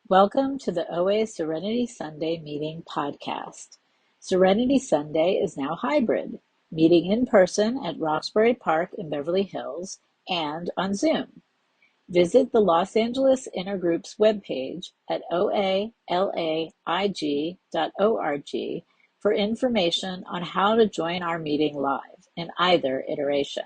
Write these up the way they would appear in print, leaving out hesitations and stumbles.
Welcome to the OA Serenity Sunday Meeting podcast. Serenity Sunday is now hybrid, meeting in person at Roxbury Park in Beverly Hills and on Zoom. Visit the Los Angeles Intergroup's webpage at oalaig.org for information on how to join our meeting live in either iteration.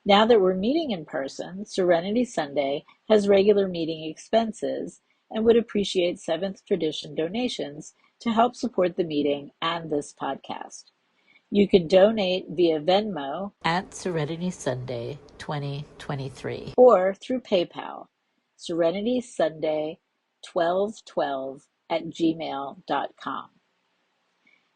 Now that we're meeting in person, Serenity Sunday has regular meeting expenses and would appreciate Seventh Tradition donations to help support the meeting and this podcast. You can donate via Venmo at Serenity Sunday 2023 or through PayPal, serenitysunday1212@gmail.com.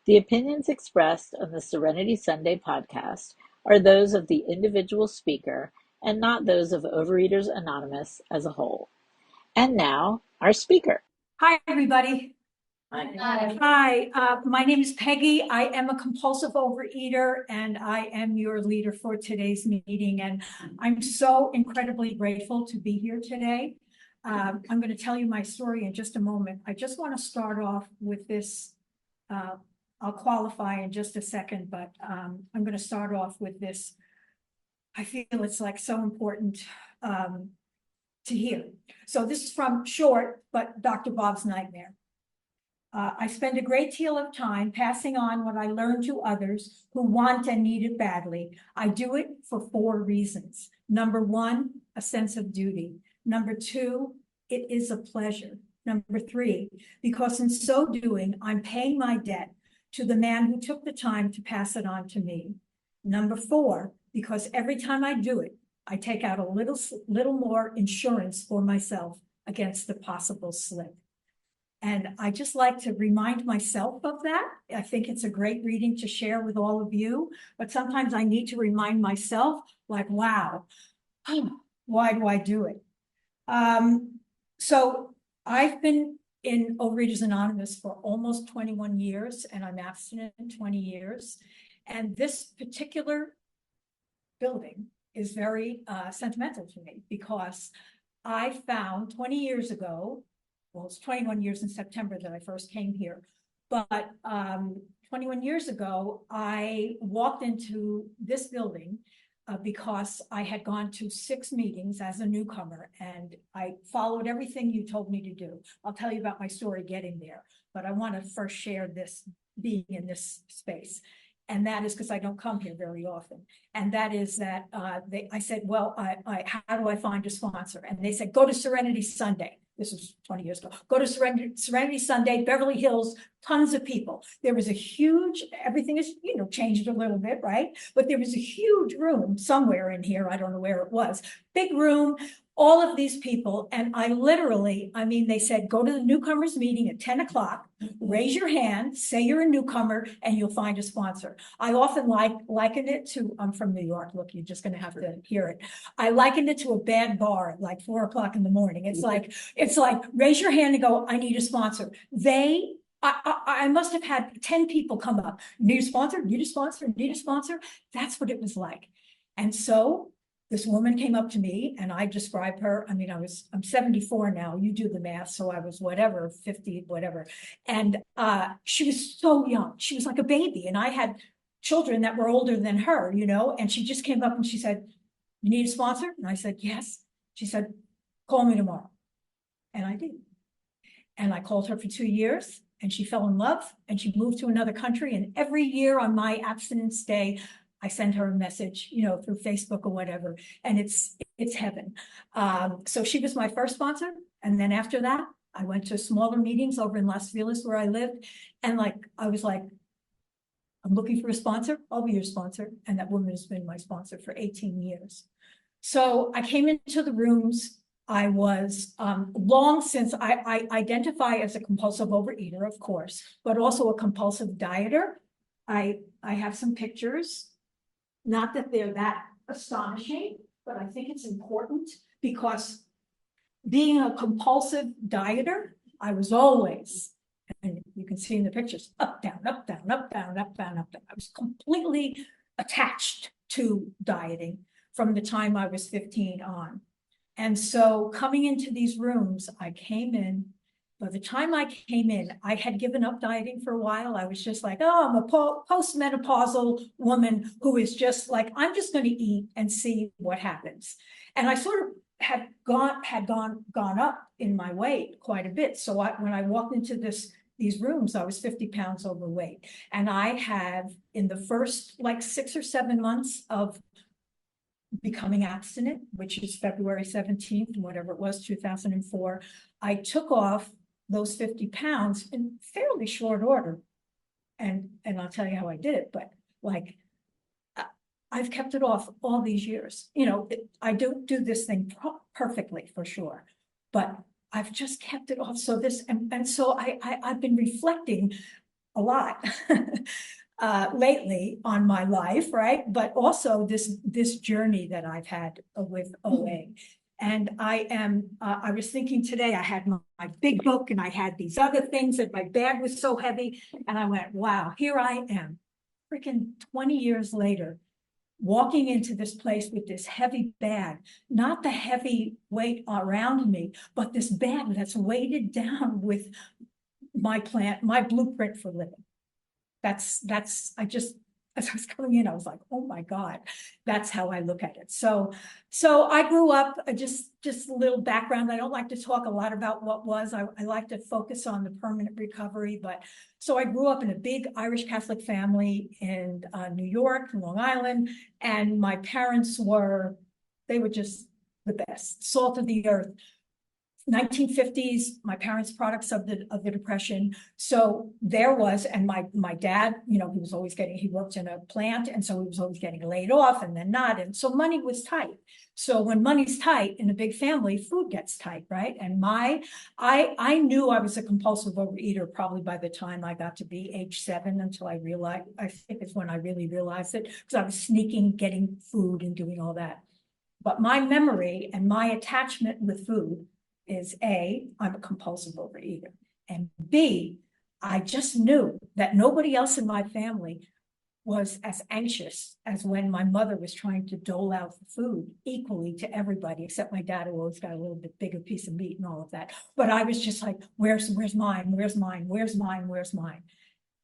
The opinions expressed on the Serenity Sunday podcast are those of the individual speaker and not those of Overeaters Anonymous as a whole. And now, our speaker. Hi, everybody. Hi. Hi, my name is Peggy. I am a compulsive overeater, and I am your leader for today's meeting. And I'm so incredibly grateful to be here today. I'm going to tell you my story in just a moment. I just want to start off with this. I'll qualify in just a second, but I'm going to start off with this. I feel it's like so important to hear. So this is from Short, but Dr. Bob's Nightmare. I spend a great deal of time passing on what I learned to others who want and need it badly. I do it for 4 reasons. Number 1, a sense of duty. Number 2, it is a pleasure. Number 3, because in so doing, I'm paying my debt to the man who took the time to pass it on to me. Number 4, because every time I do it, I take out a little more insurance for myself against the possible slip. And I just like to remind myself of that. I think it's a great reading to share with all of you, but sometimes I need to remind myself, like, wow, why do I do it? So I've been in Overeaters Anonymous for almost 21 years, and I'm abstinent 20 years. And this particular building is very sentimental to me because I found 20 years ago, well, it's 21 years in September that I first came here, but 21 years ago, I walked into this building because I had gone to 6 meetings as a newcomer, and I followed everything you told me to do. I'll tell you about my story getting there, but I want to first share this being in this space. And that is because I don't come here very often. And that is that I said, well, how do I find a sponsor? And they said, go to Serenity Sunday. This was 20 years ago. Go to Serenity Sunday, Beverly Hills, tons of people. There was a huge, everything is, changed a little bit, right? But there was a huge room somewhere in here. I don't know where it was. Big room, all of these people. And I literally, they said, go to the newcomers meeting at 10 o'clock, raise your hand, say you're a newcomer, and you'll find a sponsor. I often liken it to, I'm from New York. Look, you're just going to have to hear it. I likened it to a bad bar at like 4 o'clock in the morning. It's like, raise your hand and go, I need a sponsor. I must have had 10 people come up. Need a sponsor, need a sponsor, need a sponsor. That's what it was like. And so this woman came up to me and I described her. I'm 74 now. You do the math. So I was whatever, 50, whatever. And she was so young. She was like a baby. And I had children that were older than her, and she just came up and she said, you need a sponsor? And I said, yes. She said, call me tomorrow. And I did. And I called her for 2 years and she fell in love and she moved to another country. And every year on my abstinence day, I send her a message, through Facebook or whatever, and it's heaven. So she was my first sponsor. And then after that, I went to smaller meetings over in Las Vegas where I lived. And I was like, I'm looking for a sponsor. I'll be your sponsor. And that woman has been my sponsor for 18 years. So I came into the rooms. I was long since I identify as a compulsive overeater, of course, but also a compulsive dieter. I have some pictures. Not that they're that astonishing, but I think it's important because being a compulsive dieter, I was always, and you can see in the pictures, up, down, up, down, up, down, up, down, up, down. I was completely attached to dieting from the time I was 15 on. And so coming into these rooms, I came in. By the time I came in, I had given up dieting for a while. I was just like, oh, I'm a postmenopausal woman who is just like, I'm just going to eat and see what happens. And I sort of had gone up in my weight quite a bit. So when I walked into these rooms, I was 50 pounds overweight. And I have, in the first like 6 or 7 months of becoming abstinent, which is February 17th, whatever it was, 2004, I took off those 50 pounds in fairly short order. And I'll tell you how I did it, but like, I've kept it off all these years. You know, I don't do this thing perfectly for sure, but I've just kept it off. So and so I've been reflecting a lot lately on my life, right? But also this journey that I've had with OA. And I was thinking today, I had my big book and I had these other things and my bag was so heavy. And I went, wow, here I am, freaking 20 years later, walking into this place with this heavy bag, not the heavy weight around me, but this bag that's weighted down with my blueprint for living. As I was coming in, I was like, oh my God, that's how I look at it. So I grew up, just a little background. I don't like to talk a lot about what was. I like to focus on the permanent recovery. But so I grew up in a big Irish Catholic family in New York, Long Island. And my parents they were just the best, salt of the earth. 1950s, my parents' products of the Depression. So there was, and my dad, you know, he worked in a plant, and so he was always getting laid off and then not. And so money was tight. So when money's tight in a big family, food gets tight, right? And I knew I was a compulsive overeater probably by the time I got to be age 7, until I think it's when I really realized it, because I was sneaking, getting food and doing all that. But my memory and my attachment with food is A, I'm a compulsive overeater, and B, I just knew that nobody else in my family was as anxious as when my mother was trying to dole out the food equally to everybody, except my dad, who always got a little bit bigger piece of meat and all of that. But I was just like, where's mine? Where's mine? Where's mine? Where's mine?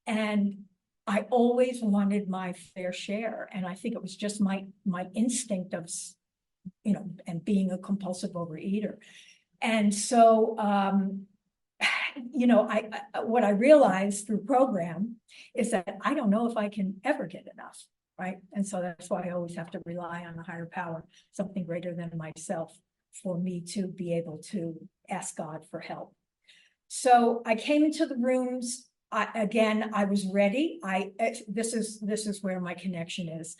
And I always wanted my fair share. And I think it was just my instinct of, you know, and being a compulsive overeater. And so, you know, what I realized through program is that I don't know if I can ever get enough, right? And so that's why I always have to rely on a higher power, something greater than myself, for me to be able to ask God for help. So I came into the rooms. I was ready. This is where my connection is.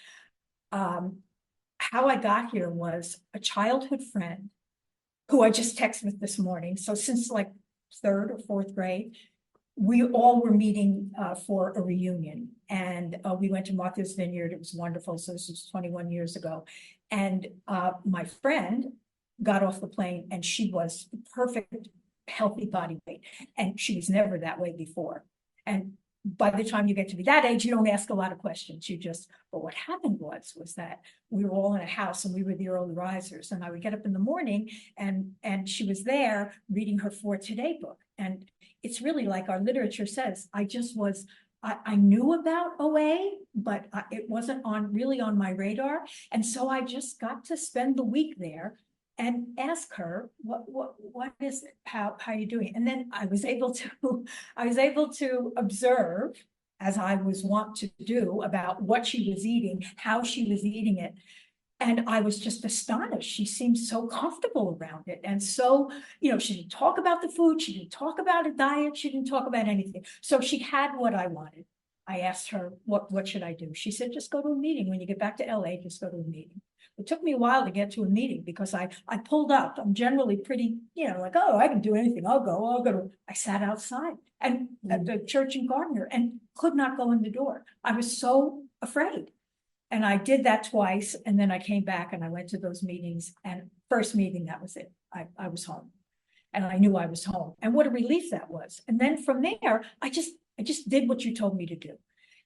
How I got here was a childhood friend who I just texted with this morning. So since like 3rd or 4th grade, we all were meeting for a reunion. And we went to Martha's Vineyard. It was wonderful. So this was 21 years ago. And my friend got off the plane and she was perfect, healthy body weight. And she was never that way before. And by the time you get to be that age, you don't ask a lot of questions. But what happened was that we were all in a house and we were the early risers. And I would get up in the morning and she was there reading her For Today book. And it's really like our literature says, I knew about OA, but it wasn't really on my radar. And so I just got to spend the week there and ask her, what is it? How are you doing? And then I was able to observe, as I was wont to do, about what she was eating, how she was eating it. And I was just astonished. She seemed so comfortable around it. And so, you know, she didn't talk about the food. She didn't talk about a diet. She didn't talk about anything. So she had what I wanted. I asked her, what should I do? She said, just go to a meeting. When you get back to LA, just go to a meeting. It took me a while to get to a meeting because I pulled up. I'm generally pretty, you know, like, oh, I can do anything. I'll go. I sat outside and at the church in Gardner and could not go in the door. I was so afraid. And I did that twice. And then I came back and I went to those meetings. And first meeting, that was it. I was home. And I knew I was home. And what a relief that was. And then from there, I just did what you told me to do.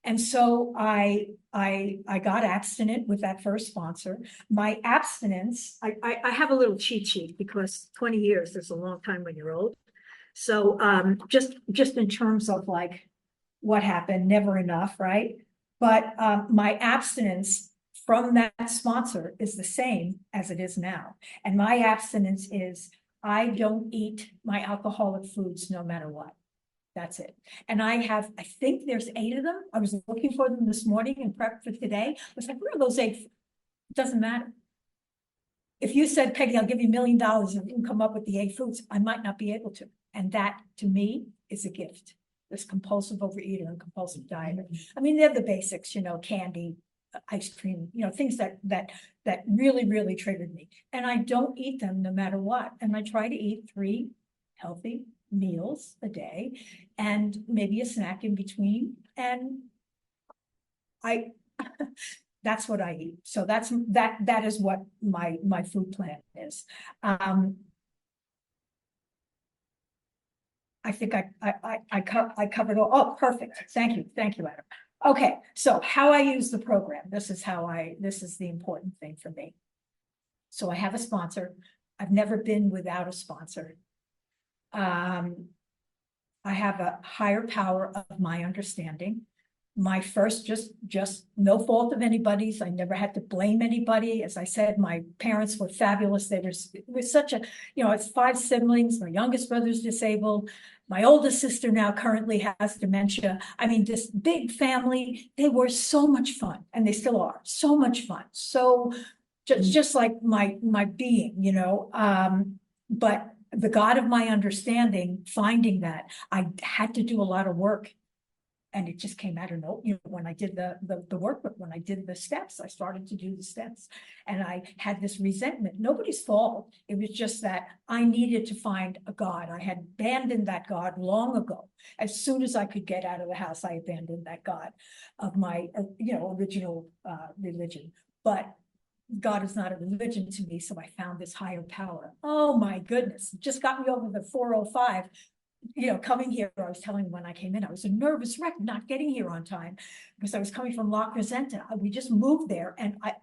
And so I got abstinent with that first sponsor. My abstinence, I have a little cheat sheet because 20 years is a long time when you're old. So just in terms of like what happened, never enough, right? But my abstinence from that sponsor is the same as it is now. And my abstinence is I don't eat my alcoholic foods no matter what. That's it. And I think there's 8 of them. I was looking for them this morning in prep for today. I was like, where are those 8? It doesn't matter. If you said, Peggy, I'll give you $1 million and you can come up with the 8 foods, I might not be able to. And that, to me, is a gift. This compulsive overeater and compulsive dieter. I mean, they're the basics, candy, ice cream, things that really, really triggered me. And I don't eat them no matter what. And I try to eat 3 healthy meals a day and maybe a snack in between. And that's what I eat. So that is what my food plan is. I think I covered all. Oh, perfect. Thank you, Adam. Okay, so how I use the program. This is the important thing for me. So I have a sponsor. I've never been without a sponsor. I have a higher power of my understanding. My first, just no fault of anybody's. I never had to blame anybody. As I said, my parents were fabulous. It was such a, it's 5 siblings. My youngest brother's disabled. My oldest sister now currently has dementia. I mean, this big family, they were so much fun, and they still are so much fun. So just like my being, but the God of my understanding, finding that I had to do a lot of work. And it just came out of nowhere. When I did the work, when I did the steps, I started to do the steps, and I had this resentment. Nobody's fault. It was just that I needed to find a God. I had abandoned that God long ago. As soon as I could get out of the house, I abandoned that God of my, original religion. But God is not a religion to me, so I found this higher power. Oh my goodness, it just got me over the 405. Coming here, I was telling when I came in, I was a nervous wreck not getting here on time because I was coming from La Crescenta. We just moved there, and I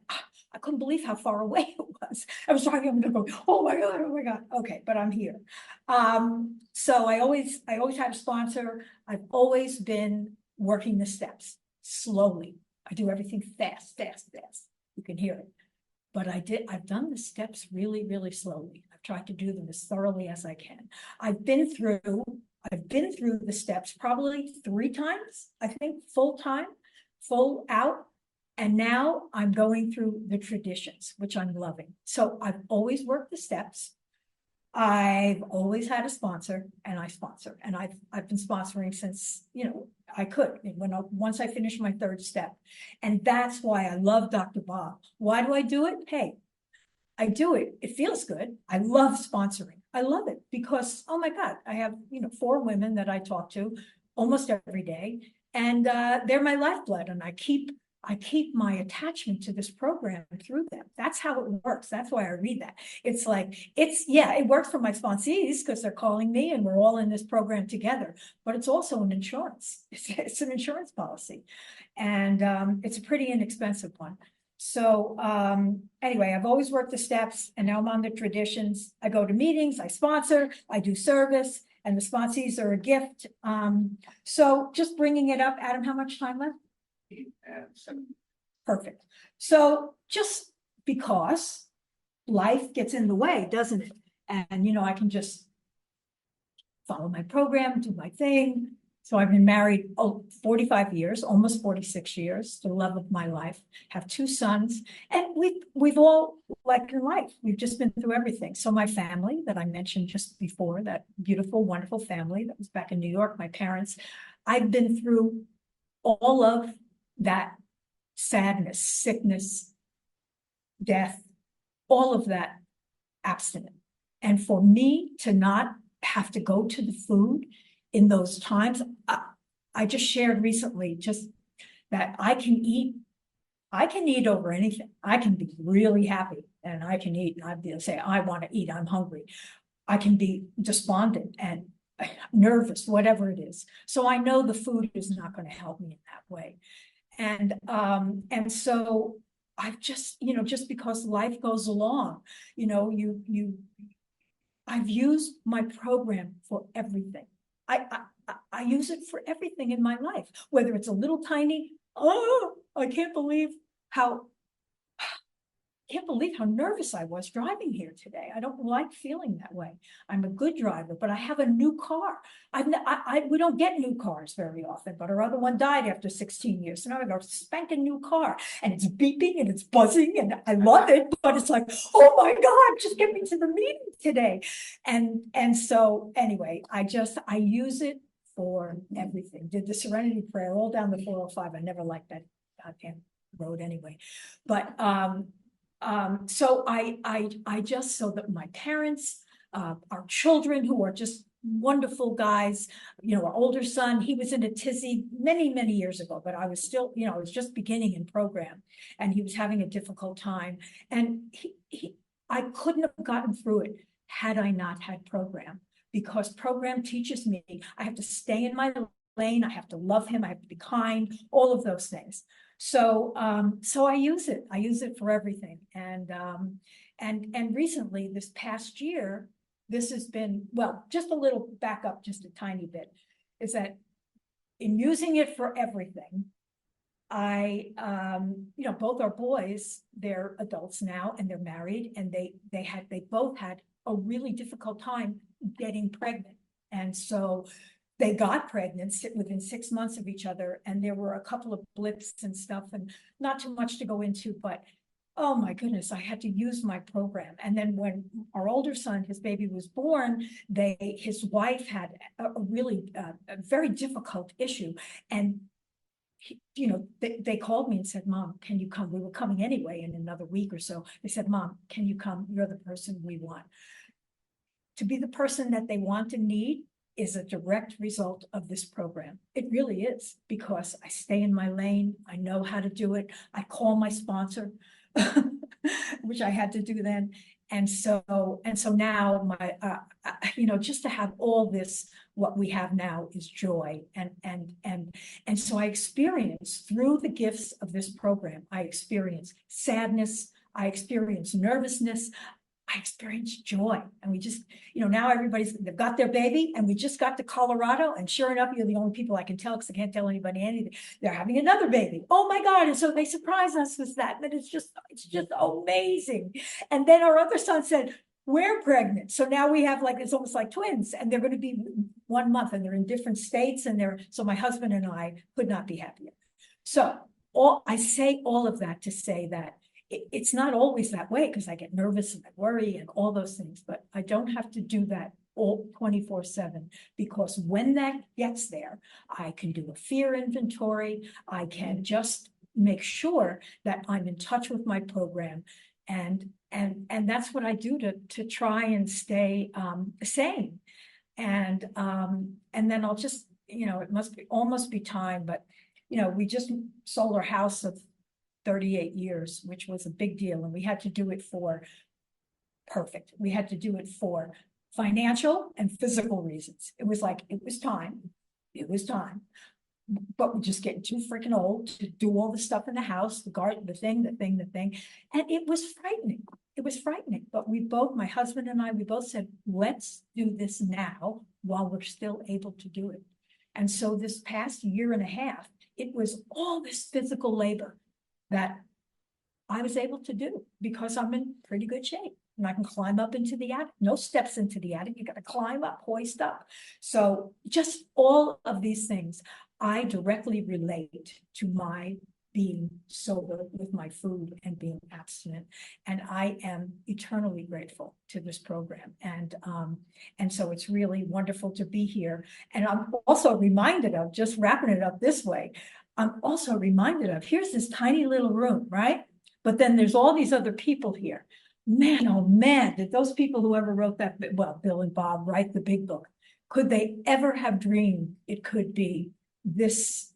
couldn't believe how far away it was. I was talking, I'm gonna go, oh my God. Okay, but I'm here. So I always had a sponsor. I've always been working the steps slowly. I do everything fast. You can hear it. But I've done the steps really, really slowly. I've tried to do them as thoroughly as I can. I've been through the steps probably 3 times, I think, full out. And now I'm going through the traditions, which I'm loving. So I've always worked the steps. I've always had a sponsor, and I sponsor, and I've been sponsoring since, I could, once I finished my 3rd step. And that's why I love Dr. Bob. Why do I do it? Hey, I do it. It feels good. I love sponsoring. I love it because, oh my God, I have, 4 women that I talk to almost every day, and they're my lifeblood, and I keep my attachment to this program through them. That's how it works. That's why I read that. It's like, it works for my sponsees because they're calling me and we're all in this program together, but it's also an insurance. It's an insurance policy, and it's a pretty inexpensive one. So anyway, I've always worked the steps, and now I'm on the traditions. I go to meetings, I sponsor, I do service, and the sponsees are a gift. So just bringing it up, Adam, how much time left? Perfect. So just because life gets in the way, doesn't it? And I can just follow my program, do my thing. So I've been married 45 years, almost 46 years, the love of my life, have 2 sons, and we've all, like in life, we've just been through everything. So my family that I mentioned just before, that beautiful, wonderful family that was back in New York, my parents, I've been through all of that sadness, sickness, death, all of that abstinent. And for me to not have to go to the food in those times, I just shared recently just that I can eat over anything. I can be really happy and I can eat, and I'd say, I want to eat, I'm hungry. I can be despondent and nervous, whatever it is. So I know the food is not going to help me in that way. And so I've just, just because life goes along, I've used my program for everything. I use it for everything in my life, whether it's a little tiny, oh, I can't believe how nervous I was driving here today. I don't like feeling that way. I'm a good driver, but I have a new car. We don't get new cars very often, but our other one died after 16 years. So now I got a spanking new car, and it's beeping and it's buzzing, and I love it, but it's like, oh my God, just get me to the meeting today. And so anyway, I use it for everything. Did the Serenity prayer all down the 405. I never liked that goddamn road anyway. But so I just, so that my parents, our children, who are just wonderful guys, our older son, he was in a tizzy many years ago, but I was still, I was just beginning in program, and he was having a difficult time, and I couldn't have gotten through it had I not had program, because program teaches me I have to stay in my lane, I have to love him, I have to be kind, all of those things. So I use it for everything. And recently, this past year, this has been, well, just a little back up, just a tiny bit, is that in using it for everything, I, both our boys, they're adults now and they're married, and they both had a really difficult time getting pregnant. And so they got pregnant within 6 months of each other, and there were a couple of blips and stuff, and not too much to go into, but oh my goodness, I had to use my program. And then when our older son, his baby, was born, his wife had a really a very difficult issue, and they called me and said, Mom, can you come? We were coming anyway in another week or so. They said, Mom, can you come? You're the person we want. To be the person that they want and need is a direct result of this program. It really is, because I stay in my lane. I know how to do it. I call my sponsor, which I had to do then. And so now just to have all this, what we have now, is joy. And so I experience, through the gifts of this program, I experience sadness, I experience nervousness, I experienced joy. And we just, now they've got their baby, and we just got to Colorado, and sure enough, you're the only people I can tell, because I can't tell anybody anything. They're having another baby. Oh my God. And so they surprised us with that. And it's just amazing. And then our other son said, we're pregnant. So now we have, it's almost like twins, and they're going to be 1 month, and they're in different states, so my husband and I could not be happier. So I say all of that to say that it's not always that way, because I get nervous and I worry and all those things, but I don't have to do that all 24/7, because when that gets there, I can do a fear inventory. I can just make sure that I'm in touch with my program, and that's what I do to try and stay sane. And then I'll just, it must almost be time, but we just sold our house of 38 years, which was a big deal. And we had to do it We had to do it for financial and physical reasons. It was time. But we're just getting too freaking old to do all the stuff in the house, the garden, the thing. And it was frightening. But my husband and I, we both said, let's do this now while we're still able to do it. And so this past year and a half, it was all this physical labor that I was able to do, because I'm in pretty good shape, and I can climb up into the attic. No steps into the attic. You got to climb up, hoist up. So just all of these things, I directly relate to my being sober with my food and being abstinent. And I am eternally grateful to this program. And so it's really wonderful to be here. And I'm also reminded of, just wrapping it up this way, I'm also reminded of, here's this tiny little room, right? But then there's all these other people here. Man, oh man, did those people who ever wrote that, well, Bill and Bob, write the big book, could they ever have dreamed it could be this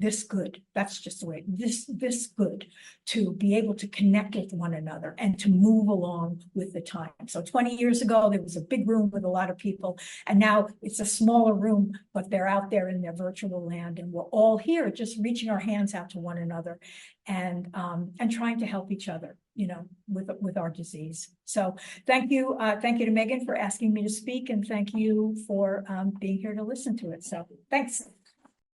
this good. That's just the way, this good to be able to connect with one another and to move along with the time. So 20 years ago, there was a big room with a lot of people, and now it's a smaller room, but they're out there in their virtual land, and we're all here just reaching our hands out to one another and trying to help each other, you know, with our disease. So thank you to Megan for asking me to speak, and thank you for being here to listen to it. So thanks.